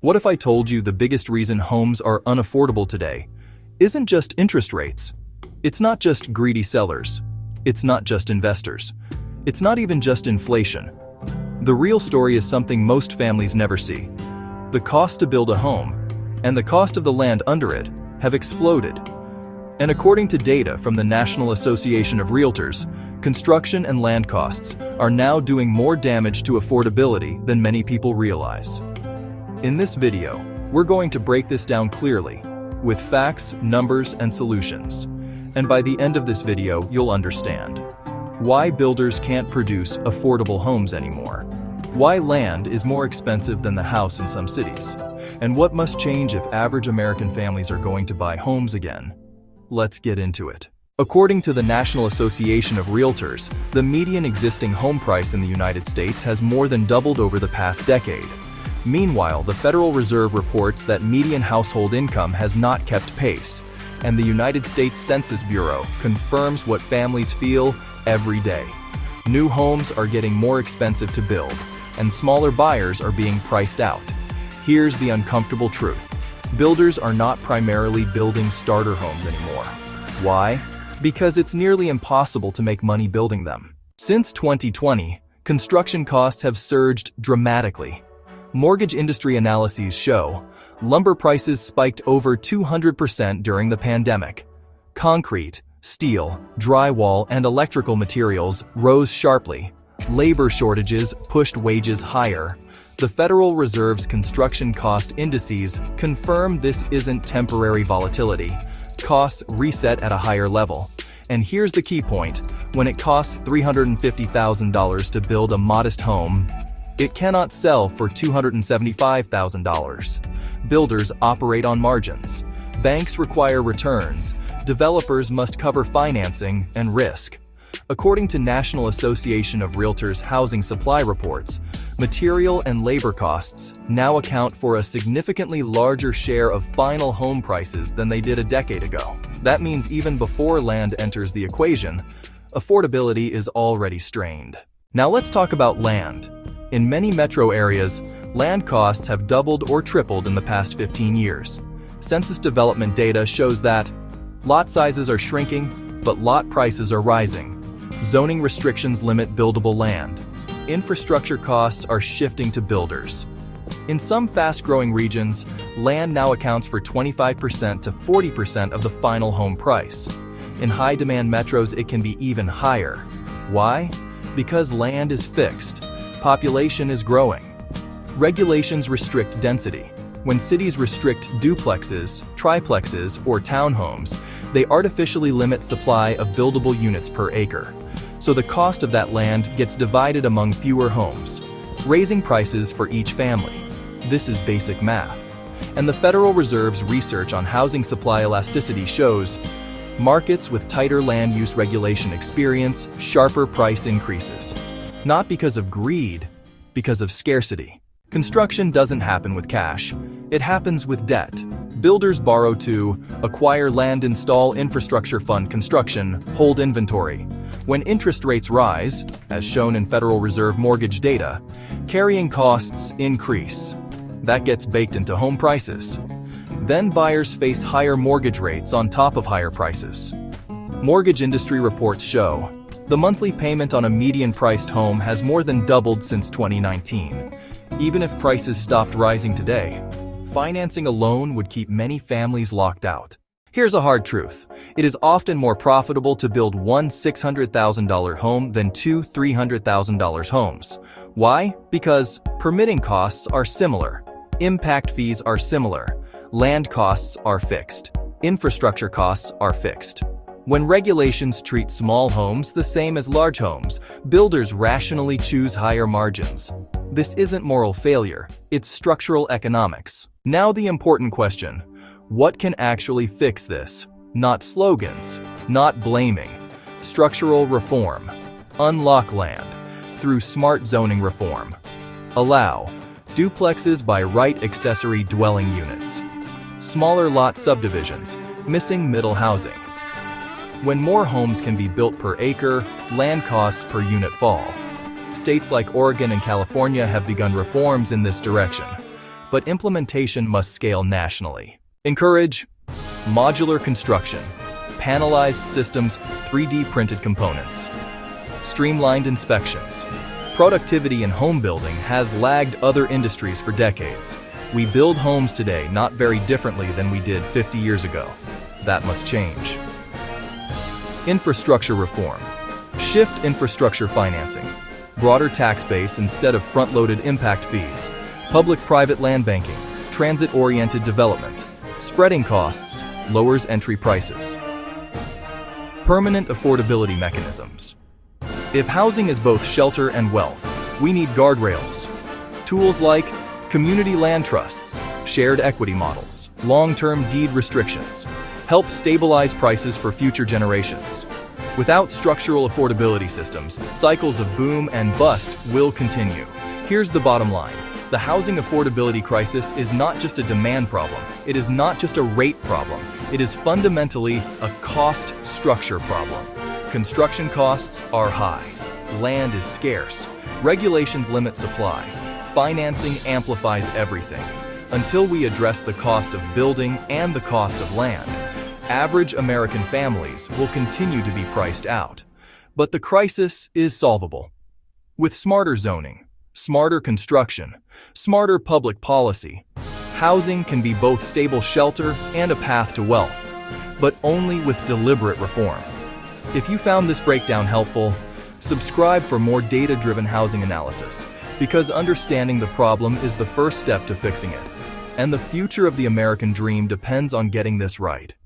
What if I told you the biggest reason homes are unaffordable today isn't just interest rates? It's not just greedy sellers. It's not just investors. It's not even just inflation. The real story is something most families never see. The cost to build a home and the cost of the land under it have exploded. And according to data from the National Association of Realtors, construction and land costs are now doing more damage to affordability than many people realize. In this video, we're going to break this down clearly, with facts, numbers, and solutions. And by the end of this video, you'll understand why builders can't produce affordable homes anymore, why land is more expensive than the house in some cities, and what must change if average American families are going to buy homes again. Let's get into it. According to the National Association of Realtors, the median existing home price in the United States has more than doubled over the past decade. Meanwhile, the Federal Reserve reports that median household income has not kept pace, and the United States Census Bureau confirms what families feel every day. New homes are getting more expensive to build, and smaller buyers are being priced out. Here's the uncomfortable truth. Builders are not primarily building starter homes anymore. Why? Because it's nearly impossible to make money building them. Since 2020, construction costs have surged dramatically. Mortgage industry analyses show lumber prices spiked over 200% during the pandemic. Concrete, steel, drywall, and electrical materials rose sharply. Labor shortages pushed wages higher. The Federal Reserve's construction cost indices confirm this isn't temporary volatility. Costs reset at a higher level. And here's the key point: when it costs $350,000 to build a modest home, it cannot sell for $275,000. Builders operate on margins. Banks require returns. Developers must cover financing and risk. According to National Association of Realtors housing supply reports, material and labor costs now account for a significantly larger share of final home prices than they did a decade ago. That means even before land enters the equation, affordability is already strained. Now let's talk about land. In many metro areas, land costs have doubled or tripled in the past 15 years. Census development data shows that lot sizes are shrinking, but lot prices are rising. Zoning restrictions limit buildable land. Infrastructure costs are shifting to builders. In some fast-growing regions, land now accounts for 25% to 40% of the final home price. In high-demand metros, it can be even higher. Why? Because land is fixed. Population is growing. Regulations restrict density. When cities restrict duplexes, triplexes, or townhomes, they artificially limit supply of buildable units per acre. So the cost of that land gets divided among fewer homes, raising prices for each family. This is basic math. And the Federal Reserve's research on housing supply elasticity shows markets with tighter land use regulation experience sharper price increases. Not because of greed, because of scarcity. Construction doesn't happen with cash. It happens with debt. Builders borrow to acquire land, install infrastructure, fund construction, hold inventory. When interest rates rise, as shown in Federal Reserve mortgage data, carrying costs increase. That gets baked into home prices. Then buyers face higher mortgage rates on top of higher prices. Mortgage industry reports show the monthly payment on a median-priced home has more than doubled since 2019. Even if prices stopped rising today, financing alone would keep many families locked out. Here's a hard truth. It is often more profitable to build one $600,000 home than two $300,000 homes. Why? Because permitting costs are similar. Impact fees are similar. Land costs are fixed. Infrastructure costs are fixed. When regulations treat small homes the same as large homes, builders rationally choose higher margins. This isn't moral failure, it's structural economics. Now the important question: what can actually fix this? Not slogans, not blaming. Structural reform. Unlock land through smart zoning reform. Allow duplexes by right accessory dwelling units. Smaller lot subdivisions, missing middle housing. When more homes can be built per acre, land costs per unit fall. States like Oregon and California have begun reforms in this direction. but implementation must scale nationally. Encourage modular construction, panelized systems, 3D printed components, streamlined inspections. Productivity in home building has lagged other industries for decades. We build homes today not very differently than we did 50 years ago. That must change. Infrastructure reform. Shift infrastructure financing. Broader tax base instead of front-loaded impact fees. Public-private land banking. Transit-oriented development. Spreading costs. Lowers entry prices. Permanent affordability mechanisms. If housing is both shelter and wealth, we need guardrails. Tools like community land trusts, shared equity models, long-term deed restrictions help stabilize prices for future generations. Without structural affordability systems, cycles of boom and bust will continue. Here's the bottom line. The housing affordability crisis is not just a demand problem. It is not just a rate problem. It is fundamentally a cost structure problem. Construction costs are high. Land is scarce. Regulations limit supply. Financing amplifies everything. Until we address the cost of building and the cost of land, average American families will continue to be priced out. But the crisis is solvable. With smarter zoning, smarter construction, smarter public policy, housing can be both stable shelter and a path to wealth, but only with deliberate reform. If you found this breakdown helpful, subscribe for more data-driven housing analysis, because understanding the problem is the first step to fixing it. And the future of the American dream depends on getting this right.